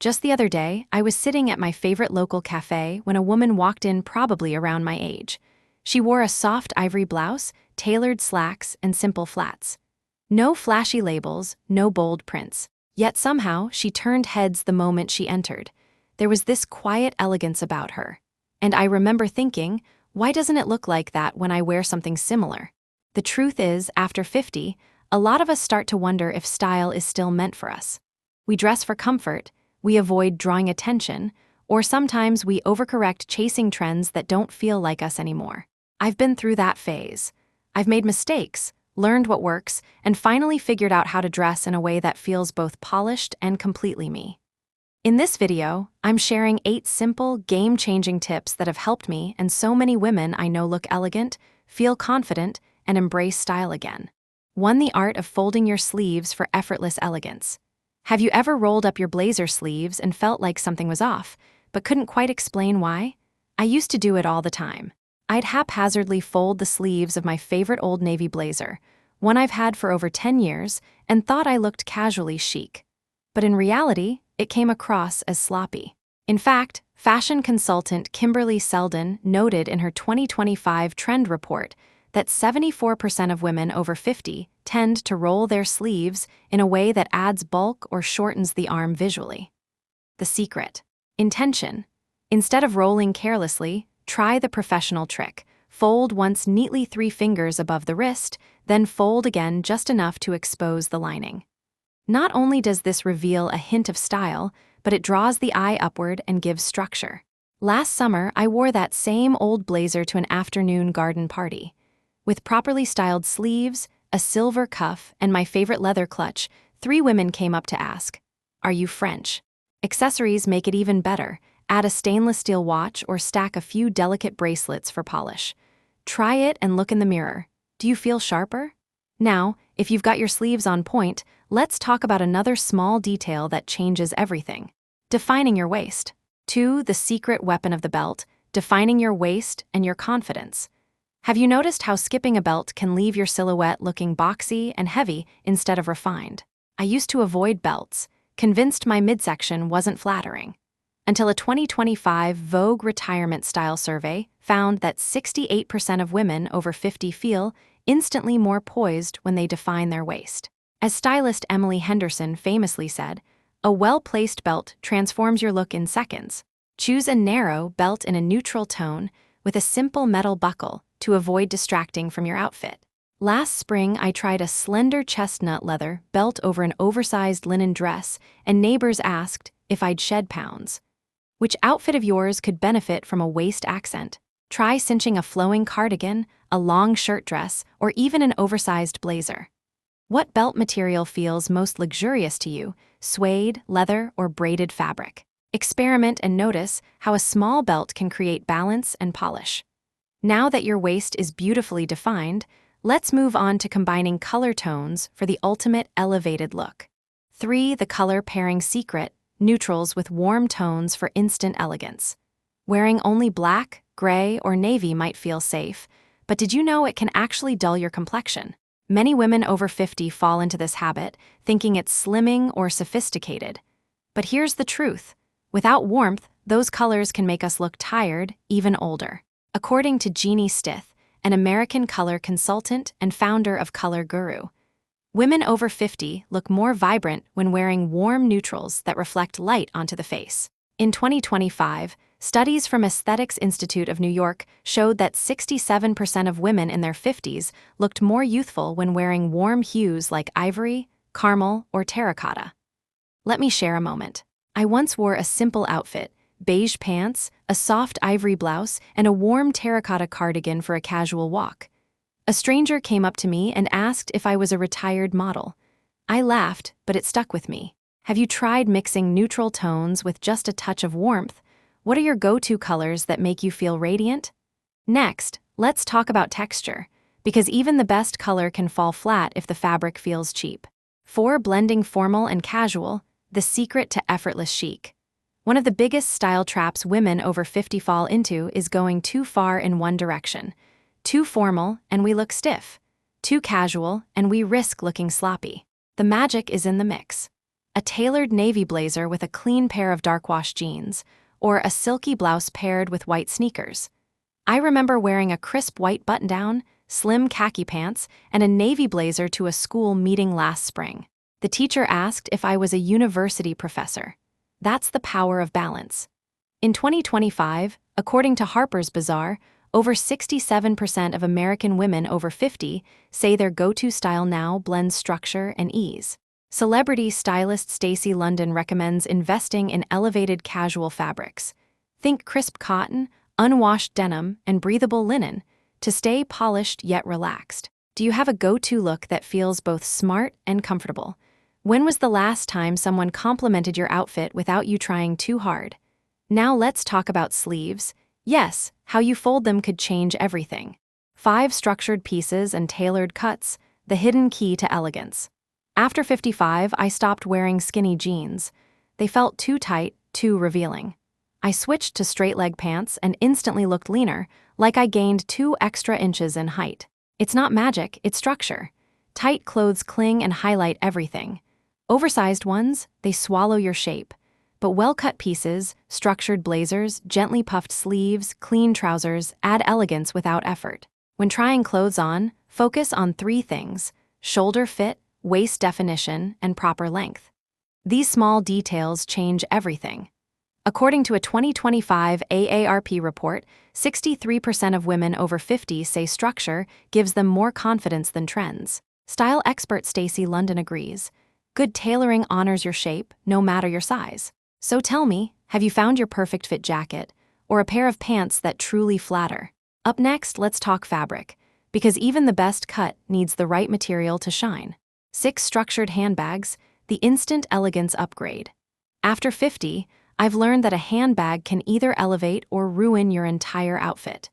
Just the other day, I was sitting at my favorite local cafe when a woman walked in probably around my age. She wore a soft ivory blouse, tailored slacks, and simple flats. No flashy labels, no bold prints. Yet somehow, she turned heads the moment she entered. There was this quiet elegance about her. And I remember thinking, why doesn't it look like that when I wear something similar? The truth is, after 50, a lot of us start to wonder if style is still meant for us. We dress for comfort, we avoid drawing attention, or sometimes we overcorrect chasing trends that don't feel like us anymore. I've been through that phase. I've made mistakes, learned what works, and finally figured out how to dress in a way that feels both polished and completely me. In this video, I'm sharing 8 simple, game-changing tips that have helped me and so many women I know look elegant, feel confident, and embrace style again. 1. The art of folding your sleeves for effortless elegance. Have you ever rolled up your blazer sleeves and felt like something was off, but couldn't quite explain why? I used to do it all the time. I'd haphazardly fold the sleeves of my favorite Old Navy blazer, one I've had for over 10 years, and thought I looked casually chic. But in reality, it came across as sloppy. In fact, fashion consultant Kimberly Seldon noted in her 2025 trend report that 74% of women over 50 tend to roll their sleeves in a way that adds bulk or shortens the arm visually. The secret: intention. Instead of rolling carelessly, try the professional trick. Fold once neatly 3 fingers above the wrist, then fold again just enough to expose the lining. Not only does this reveal a hint of style, but it draws the eye upward and gives structure. Last summer, I wore that same old blazer to an afternoon garden party. With properly styled sleeves, a silver cuff, and my favorite leather clutch, 3 women came up to ask, "Are you French?" Accessories make it even better. Add a stainless steel watch or stack a few delicate bracelets for polish. Try it and look in the mirror. Do you feel sharper? Now, if you've got your sleeves on point, let's talk about another small detail that changes everything. Defining your waist. 2. The secret weapon of the belt, defining your waist and your confidence. Have you noticed how skipping a belt can leave your silhouette looking boxy and heavy instead of refined? I used to avoid belts, convinced my midsection wasn't flattering, until a 2025 Vogue retirement style survey found that 68% of women over 50 feel instantly more poised when they define their waist. As stylist Emily Henderson famously said, "A well-placed belt transforms your look in seconds." Choose a narrow belt in a neutral tone with a simple metal buckle to avoid distracting from your outfit. Last spring, I tried a slender chestnut leather belt over an oversized linen dress, and neighbors asked if I'd shed pounds. Which outfit of yours could benefit from a waist accent? Try cinching a flowing cardigan, a long shirt dress, or even an oversized blazer. What belt material feels most luxurious to you? Suede, leather, or braided fabric? Experiment and notice how a small belt can create balance and polish. Now that your waist is beautifully defined, let's move on to combining color tones for the ultimate elevated look. 3. The color pairing secret, neutrals with warm tones for instant elegance. Wearing only black, gray, or navy might feel safe, but did you know it can actually dull your complexion? Many women over 50 fall into this habit, thinking it's slimming or sophisticated. But here's the truth. Without warmth, those colors can make us look tired, even older. According to Jeannie Stith, an American color consultant and founder of Color Guru, women over 50 look more vibrant when wearing warm neutrals that reflect light onto the face. In 2025, studies from Aesthetics Institute of New York showed that 67% of women in their 50s looked more youthful when wearing warm hues like ivory, caramel, or terracotta. Let me share a moment. I once wore a simple outfit, beige pants, a soft ivory blouse, and a warm terracotta cardigan for a casual walk. A stranger came up to me and asked if I was a retired model. I laughed, but it stuck with me. Have you tried mixing neutral tones with just a touch of warmth? What are your go-to colors that make you feel radiant? Next, let's talk about texture, because even the best color can fall flat if the fabric feels cheap. 4. Blending formal and casual, the secret to effortless chic. One of the biggest style traps women over 50 fall into is going too far in one direction. Too formal, and we look stiff. Too casual, and we risk looking sloppy. The magic is in the mix. a tailored navy blazer with a clean pair of dark wash jeans, or a silky blouse paired with white sneakers. I remember wearing a crisp white button-down, slim khaki pants, and a navy blazer to a school meeting last spring. The teacher asked if I was a university professor. That's the power of balance. In 2025, according to Harper's Bazaar, over 67% of American women over 50 say their go-to style now blends structure and ease. Celebrity stylist Stacey London recommends investing in elevated casual fabrics. Think crisp cotton, unwashed denim, and breathable linen to stay polished yet relaxed. Do you have a go-to look that feels both smart and comfortable? When was the last time someone complimented your outfit without you trying too hard? Now let's talk about sleeves. Yes, how you fold them could change everything. 5 structured pieces and tailored cuts, the hidden key to elegance. After 55, I stopped wearing skinny jeans. They felt too tight, too revealing. I switched to straight-leg pants and instantly looked leaner, like I gained 2 extra inches in height. It's not magic, it's structure. Tight clothes cling and highlight everything. Oversized ones, they swallow your shape. But well-cut pieces, structured blazers, gently puffed sleeves, clean trousers add elegance without effort. When trying clothes on, focus on 3 things: shoulder fit, waist definition, and proper length. These small details change everything. According to a 2025 AARP report, 63% of women over 50 say structure gives them more confidence than trends. Style expert Stacey London agrees. Good tailoring honors your shape, no matter your size. So tell me, have you found your perfect fit jacket, or a pair of pants that truly flatter? Up next, let's talk fabric, because even the best cut needs the right material to shine. 6 structured handbags, the instant elegance upgrade. After 50, I've learned that a handbag can either elevate or ruin your entire outfit.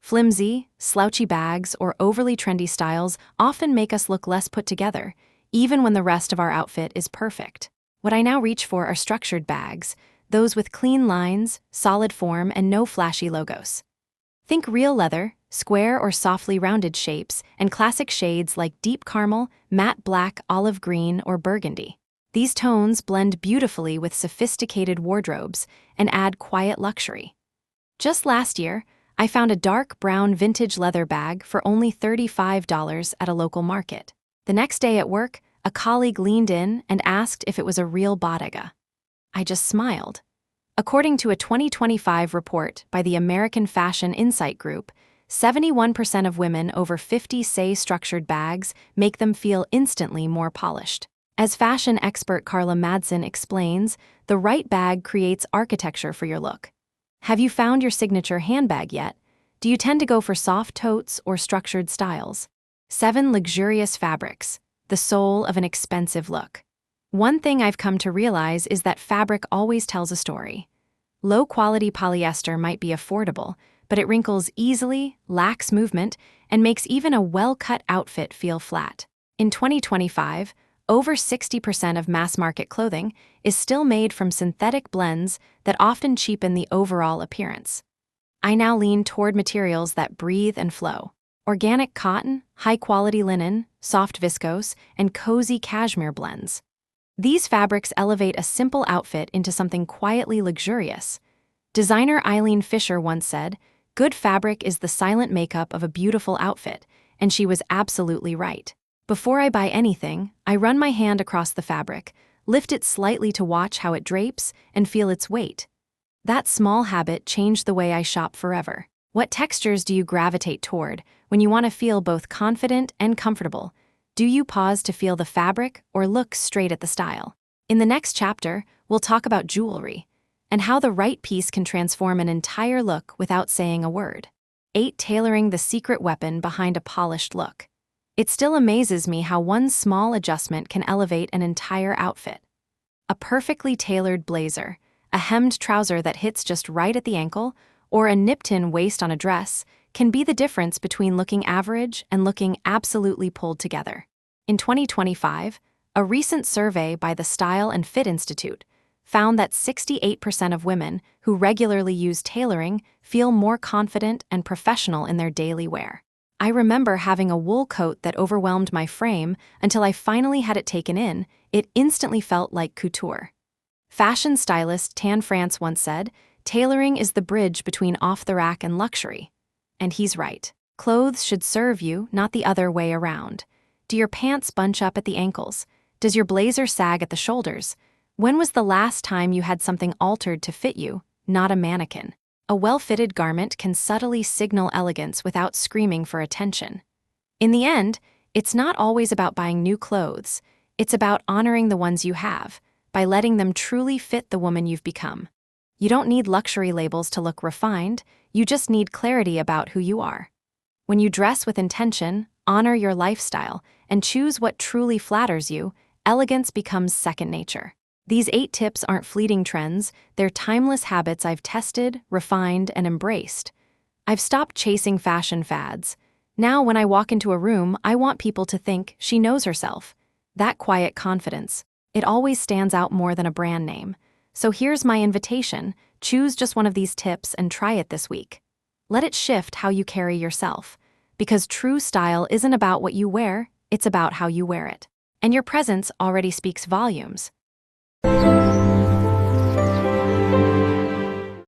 Flimsy, slouchy bags or overly trendy styles often make us look less put together, even when the rest of our outfit is perfect. What I now reach for are structured bags, those with clean lines, solid form, and no flashy logos. Think real leather, square or softly rounded shapes, and classic shades like deep caramel, matte black, olive green, or burgundy. These tones blend beautifully with sophisticated wardrobes and add quiet luxury. Just last year, I found a dark brown vintage leather bag for only $35 at a local market. The next day at work, a colleague leaned in and asked if it was a real Bottega. I just smiled. According to a 2025 report by the American Fashion Insight Group, 71% of women over 50 say structured bags make them feel instantly more polished. As fashion expert Carla Madsen explains, the right bag creates architecture for your look. Have you found your signature handbag yet? Do you tend to go for soft totes or structured styles? 7 luxurious fabrics, the soul of an expensive look. One thing I've come to realize is that fabric always tells a story. Low-quality polyester might be affordable, but it wrinkles easily, lacks movement, and makes even a well-cut outfit feel flat. In 2025, over 60% of mass-market clothing is still made from synthetic blends that often cheapen the overall appearance. I now lean toward materials that breathe and flow. Organic cotton, high-quality linen, soft viscose, and cozy cashmere blends. These fabrics elevate a simple outfit into something quietly luxurious. Designer Eileen Fisher once said, "Good fabric is the silent makeup of a beautiful outfit," and she was absolutely right. Before I buy anything, I run my hand across the fabric, lift it slightly to watch how it drapes, and feel its weight. That small habit changed the way I shop forever. What textures do you gravitate toward when you want to feel both confident and comfortable? Do you pause to feel the fabric or look straight at the style? In the next chapter, we'll talk about jewelry and how the right piece can transform an entire look without saying a word. 8. Tailoring, the secret weapon behind a polished look. It still amazes me how one small adjustment can elevate an entire outfit. A perfectly tailored blazer, a hemmed trouser that hits just right at the ankle, or a nipped-in waist on a dress can be the difference between looking average and looking absolutely pulled together. In 2025, a recent survey by the Style and Fit Institute found that 68% of women who regularly use tailoring feel more confident and professional in their daily wear. I remember having a wool coat that overwhelmed my frame until I finally had it taken in. It instantly felt like couture. Fashion stylist Tan France once said, "Tailoring is the bridge between off-the-rack and luxury." And he's right. Clothes should serve you, not the other way around. Do your pants bunch up at the ankles? Does your blazer sag at the shoulders? When was the last time you had something altered to fit you, not a mannequin? A well-fitted garment can subtly signal elegance without screaming for attention. In the end, it's not always about buying new clothes. It's about honoring the ones you have, by letting them truly fit the woman you've become. You don't need luxury labels to look refined, you just need clarity about who you are. When you dress with intention, honor your lifestyle, and choose what truly flatters you, elegance becomes second nature. These 8 tips aren't fleeting trends, they're timeless habits I've tested, refined, and embraced. I've stopped chasing fashion fads. Now when I walk into a room, I want people to think she knows herself. That quiet confidence, it always stands out more than a brand name. So here's my invitation, choose just one of these tips and try it this week. Let it shift how you carry yourself. Because true style isn't about what you wear, it's about how you wear it. And your presence already speaks volumes.